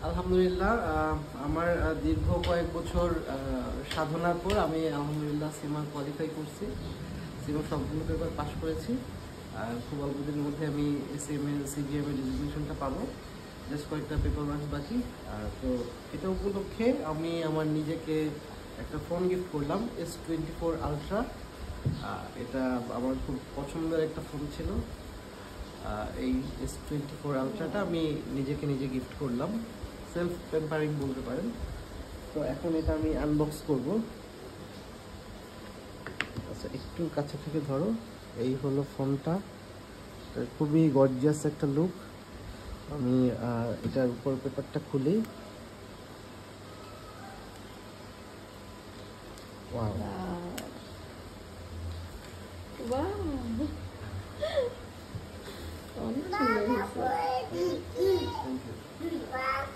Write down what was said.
আলহামদুলিল্লাহ, আমার দীর্ঘ কয়েক বছর সাধনার পর আমি আলহামদুলিল্লাহ সিমা কোয়ালিফাই করছি। সিমা সবগুলো পেপার পাস করেছি। আর খুব অল্প দিনের মধ্যে আমি এসএমএ সিজিএমএ ডিজিগনেশনটা পাবো। জাস্ট কয়েকটা পেপার ওয়ার্ক বাকি। তো এটা উপলক্ষে আমি আমার নিজেকে একটা ফোন গিফট করলাম, S24 আলট্রা। এটা আমার খুব পছন্দের একটা ফোন ছিল। এই S24 আলট্রাটা আমি নিজেকে নিজে গিফট করলাম, সেলফ পেম্পারিং বলতে পারেন। তো এখন এটা আমি আনবক্স করব। আচ্ছা, একটু কাছে থেকে ধরো। এই হলো ফোনটা, খুবই গর্জিয়াস একটা লুক। আমি এটার উপর পেপারটা খুলি। ওয়াও,